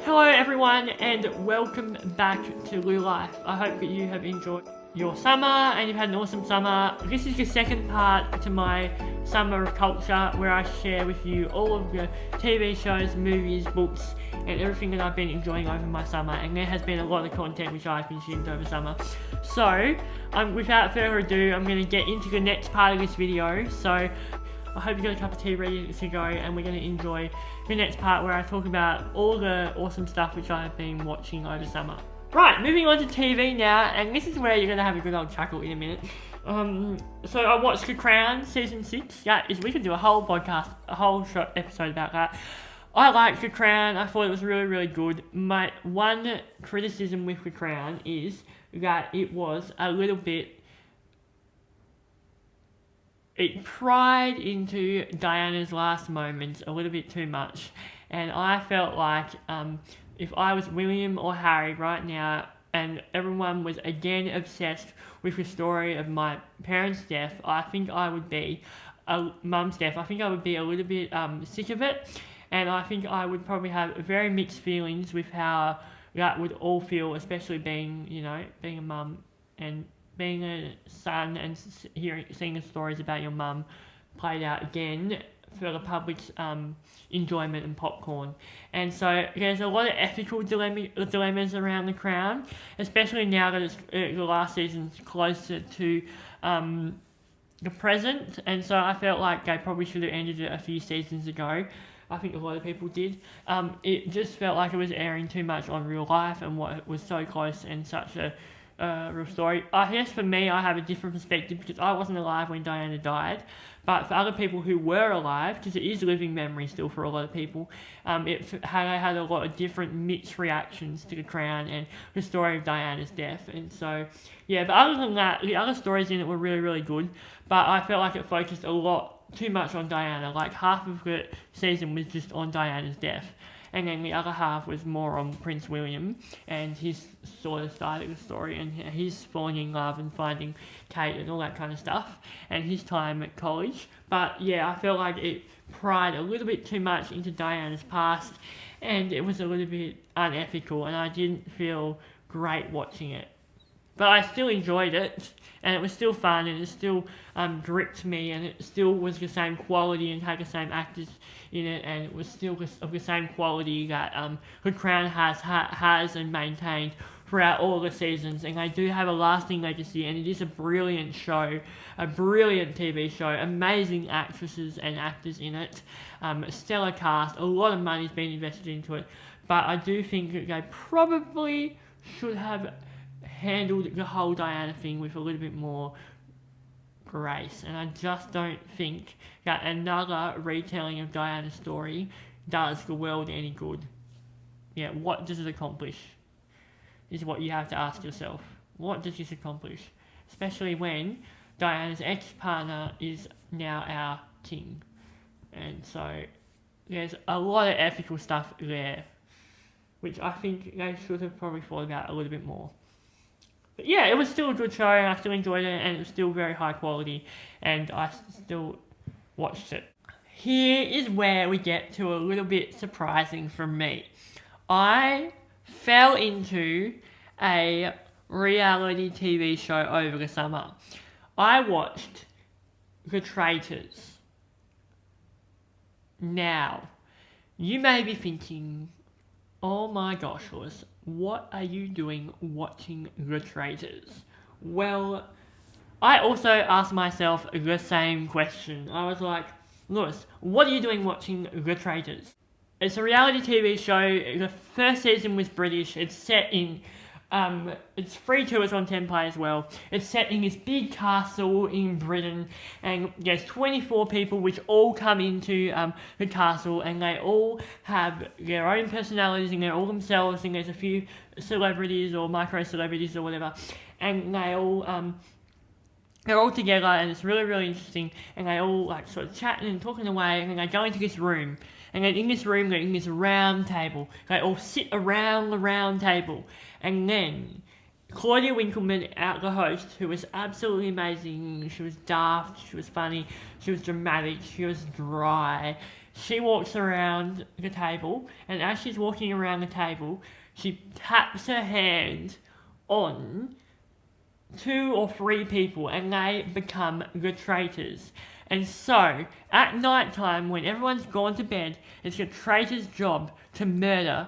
Hello everyone and welcome back to Lewlyfe. I hope that you have enjoyed your summer and you've had an awesome summer. This is the second part to my Summer of Culture where I share with you all of the TV shows, movies, books and everything that I've been enjoying over my summer, and there has been a lot of content which I've consumed over summer. So without further ado, I'm going to get into the next part of this video. So I hope you got a cup of tea ready to go and we're going to enjoy the next part where I talk about all the awesome stuff which I have been watching over summer. Right, moving on to TV now, and this is where you're going to have a good old chuckle in a minute. So I watched The Crown Season 6. We could do a whole podcast, a whole short episode about that. I liked The Crown. I thought it was really, really good. My one criticism with The Crown is that it was a little bit... It pried into Diana's last moments a little bit too much. And I felt like if I was William or Harry right now and everyone was again obsessed with the story of my parents' death, I think I would be, mum's death, I think I would be a little bit sick of it. And I think I would probably have very mixed feelings with how that would all feel, especially being, being a mum and being a son and seeing the stories about your mum played out again for the public's enjoyment and popcorn. And so there's a lot of ethical dilemmas around The Crown, especially now that it's the last season's closer to the present. And so I felt like they probably should have ended it a few seasons ago. I think a lot of people did. It just felt like it was airing too much on real life and what was so close and such a real story. I guess for me, I have a different perspective because I wasn't alive when Diana died. But for other people who were alive, because it is living memory still for a lot of people, they had a lot of different mixed reactions to The Crown and the story of Diana's death. And so, yeah, but other than that, the other stories in it were really, really good. But I felt like it focused a lot too much on Diana. Like half of the season was just on Diana's death. And then the other half was more on Prince William and his sort of side of the story and his falling in love and finding Kate and all that kind of stuff and his time at college. But yeah, I felt like it pried a little bit too much into Diana's past and it was a little bit unethical and I didn't feel great watching it. But I still enjoyed it and it was still fun and it still gripped me and it still was the same quality and had the same actors in it and it was still of the same quality that The Crown has and maintained throughout all the seasons, and they do have a lasting legacy and it is a brilliant show, a brilliant TV show, amazing actresses and actors in it, a stellar cast, a lot of money's been invested into it, but I do think that they probably should have handled the whole Diana thing with a little bit more grace, and I just don't think that another retelling of Diana's story does the world any good. Yeah, what does it accomplish? Is what you have to ask yourself. What does this accomplish? Especially when Diana's ex-partner is now our king. And so there's a lot of ethical stuff there, which I think they should have probably thought about a little bit more. But yeah, it was still a good show and I still enjoyed it and it was still very high quality and I still watched it. Here is where we get to a little bit surprising for me. I fell into a reality TV show over the summer. I watched The Traitors. Now, you may be thinking, oh my gosh, Lewis, what are you doing watching The Traitors? Well, I also asked myself the same question. I was like, Lewis, what are you doing watching The Traitors? It's a reality TV show. The first season was British. It's set in, it's free to us on Tenplay as well. It's set in this big castle in Britain, and there's 24 people which all come into the castle, and they all have their own personalities, and they're all themselves, and there's a few celebrities or micro-celebrities or whatever, and they're all together, and it's really, really interesting, and they all like sort of chatting and talking away, and then they go into this room, and then in this room, they're in this round table. They all sit around the round table. And then Claudia Winkleman, the host, who was absolutely amazing. She was daft, she was funny, she was dramatic, she was dry. she walks around the table, and as she's walking around the table, she taps her hand on 2 or 3 people, and they become the traitors. And so, at night time, when everyone's gone to bed, it's the traitor's job to murder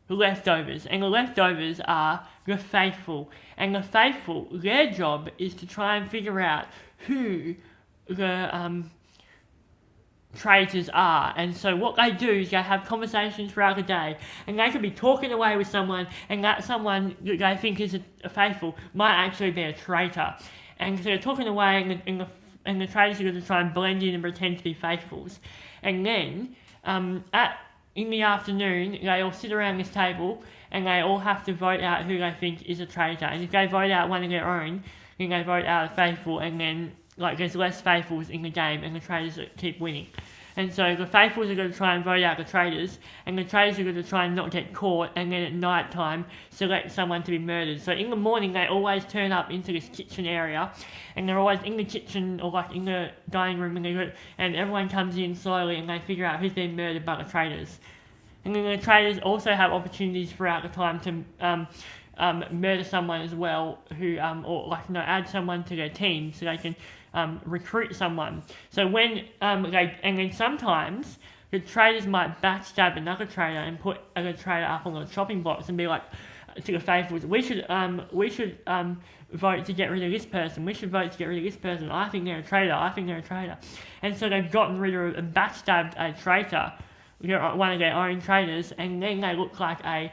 the leftovers. And the leftovers are the faithful. And the faithful, their job is to try and figure out who the traitors are. And so what they do is they have conversations throughout the day, and they could be talking away with someone, and that someone that they think is a faithful might actually be a traitor. And so they're talking away, and the traitors are going to try and blend in and pretend to be faithfuls. And then in the afternoon, they all sit around this table, and they all have to vote out who they think is a traitor. And if they vote out one of their own, then they vote out a faithful, and then there's less faithfuls in the game, and the traitors keep winning. And so the faithfuls are going to try and vote out the traitors, and the traitors are going to try and not get caught, and then at night time select someone to be murdered. So in the morning they always turn up into this kitchen area, and they're always in the kitchen or in the dining room, and everyone comes in slowly, and they figure out who's been murdered by the traitors. And then the traitors also have opportunities throughout the time to murder someone as well, who add someone to their team so they can recruit someone. So when and then sometimes the traitors might backstab another traitor and put a traitor up on the chopping blocks and be like to the faithfuls, we should vote to get rid of this person. We should vote to get rid of this person. I think they're a traitor. I think they're a traitor. And so they've gotten rid of and backstabbed a traitor, one of their own traitors, and then they look like a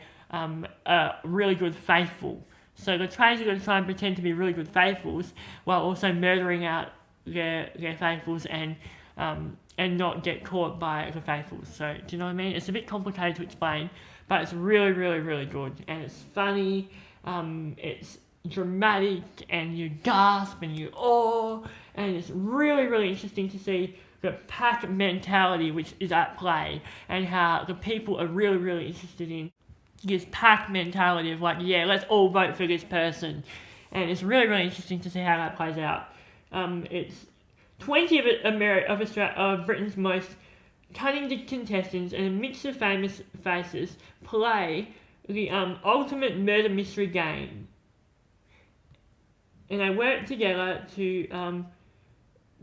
really good faithful. So the traitors are going to try and pretend to be really good faithfuls while also murdering out their faithfuls and not get caught by the faithfuls. So do you know what I mean? It's a bit complicated to explain, but it's really, really, really good, and it's funny. It's dramatic, and you gasp and you awe, and it's really, really interesting to see the pack mentality which is at play, and how the people are really, really interested in this pack mentality of let's all vote for this person. And it's really, really interesting to see how that plays out. It's 20 of Britain's most cunning contestants and a mix of famous faces play the ultimate murder mystery game. And they work together to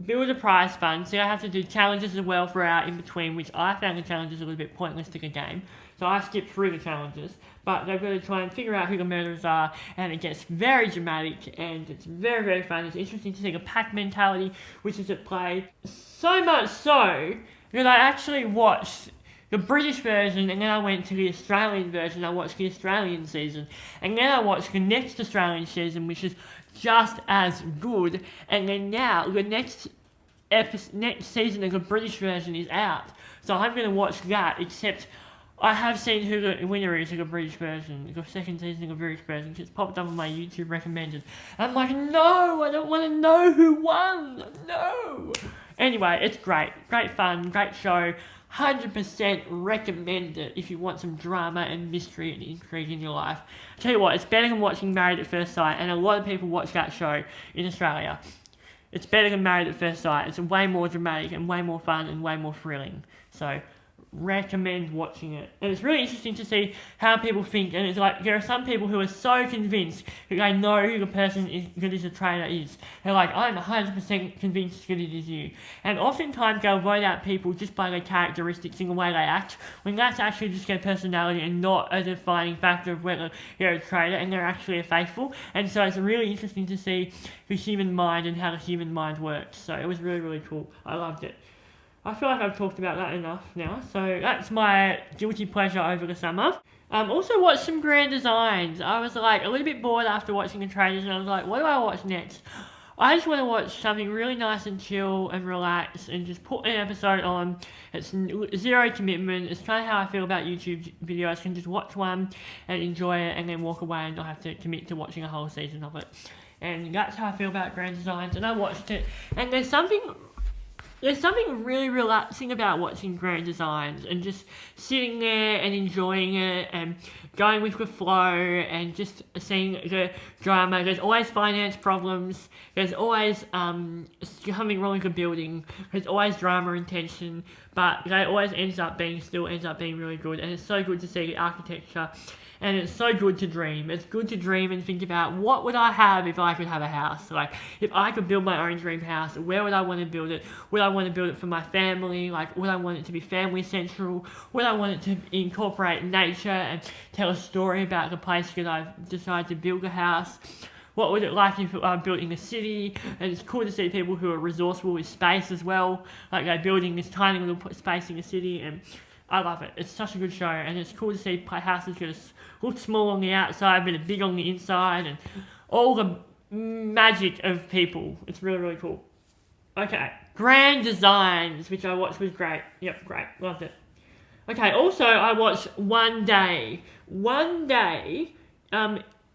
build a prize fund, so I have to do challenges as well throughout in between, which I found the challenges a little bit pointless to the game. So I skipped through the challenges, but they've got to try and figure out who the murderers are, and it gets very dramatic, and it's very, very fun. It's interesting to see the pack mentality which is at play. So much so that I actually watched the British version, and then I went to the Australian version. I watched the Australian season, and then I watched the next Australian season, which is just as good. And then now the next season of the British version is out, so I'm going to watch that, except I have seen who the winner is of the British version, the second season of the British version, because it's popped up on my YouTube recommended. I'm like, no, I don't want to know who won, no! Anyway, it's great fun, great show, 100% recommend it if you want some drama and mystery and intrigue in your life. I tell you what, it's better than watching Married at First Sight, and a lot of people watch that show in Australia. It's better than Married at First Sight. It's way more dramatic and way more fun and way more thrilling. So recommend watching it. And it's really interesting to see how people think, and it's there are some people who are so convinced that they know who the person that is a traitor is. They're like, I'm 100% convinced that it is you. And oftentimes they'll vote out people just by their characteristics and the way they act, when that's actually just their personality and not a defining factor of whether they're a traitor and they're actually a faithful. And so it's really interesting to see the human mind and how the human mind works. So it was really, really cool. I loved it. I feel like I've talked about that enough now, so that's my guilty pleasure over the summer. Also watched some Grand Designs. I was a little bit bored after watching the trailers, and I was like, what do I watch next? I just want to watch something really nice and chill and relax and just put an episode on. It's zero commitment. It's kind of how I feel about YouTube videos. I can just watch one and enjoy it and then walk away and not have to commit to watching a whole season of it. And that's how I feel about Grand Designs, and I watched it. And there's something There's something really relaxing about watching grand designs and just sitting there and enjoying it and going with the flow and just seeing the drama. There's always finance problems. There's always something wrong with the building. There's always drama and tension, but it always ends up being really good. And it's so good to see the architecture. And it's so good to dream. It's good to dream and think about what would I have if I could have a house. Like, if I could build my own dream house, where would I want to build it? Would I want to build it for my family? Like, would I want it to be family central? Would I want it to incorporate nature and tell a story about the place that I've decided to build a house? What would it like if I built in a city? And it's cool to see people who are resourceful with space as well. Like, they're building this tiny little space in the city, and I love it. It's such a good show, and it's cool to see houses that look small on the outside but are big on the inside, and all the magic of people. It's really, really cool. Okay, Grand Designs, which I watched, was great. Yep, great, loved it. Okay, also I watched One Day.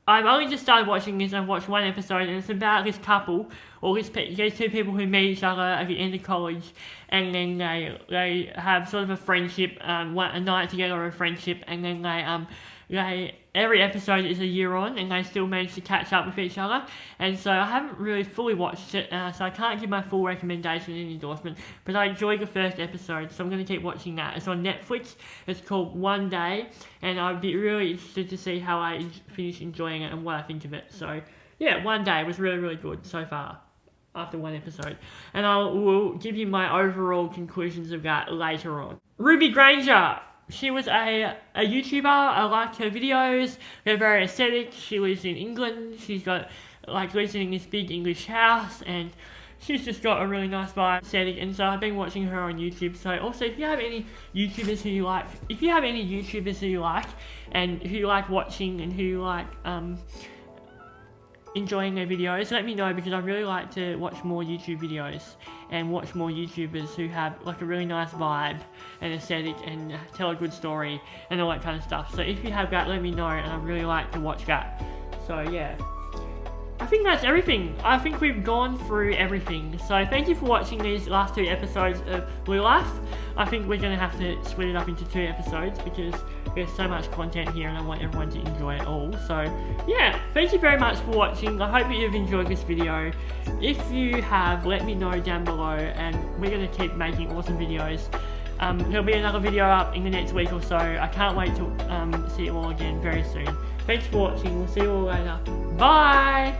I've only just started watching this, and I've watched one episode, and it's about this couple, or these two people who meet each other at the end of college, and then they have sort of a friendship, a night together, or a friendship, and then they every episode is a year on, and they still manage to catch up with each other. And so I haven't really fully watched it, so I can't give my full recommendation and endorsement, but I enjoyed the first episode, so I'm going to keep watching that. It's on Netflix. It's called One Day, and I'd be really interested to see how I finish enjoying it and what I think of it. So yeah, One Day was really, really good so far after one episode, and I will give you my overall conclusions of that later on. Ruby Granger. She was a YouTuber. I liked her videos. They're very aesthetic. She lives in England. She's got, lives in this big English house, and she's just got a really nice vibe, aesthetic, and so I've been watching her on YouTube. So also, if you have any YouTubers who you like, and who you like watching and who you like enjoying their videos, let me know, because I really like to watch more YouTube videos and watch more YouTubers who have a really nice vibe and aesthetic and tell a good story and all that kind of stuff. So if you have that, let me know, and I really like to watch that. So yeah, I think that's everything. I think we've gone through everything. So thank you for watching these last 2 episodes of Lewlyfe. I think we're going to have to split it up into 2 episodes because there's so much content here and I want everyone to enjoy it all. So yeah, thank you very much for watching. I hope that you've enjoyed this video. If you have, let me know down below, and we're going to keep making awesome videos. There'll be another video up in the next week or so. I can't wait to see you all again very soon. Thanks for watching. We'll see you all later. Bye!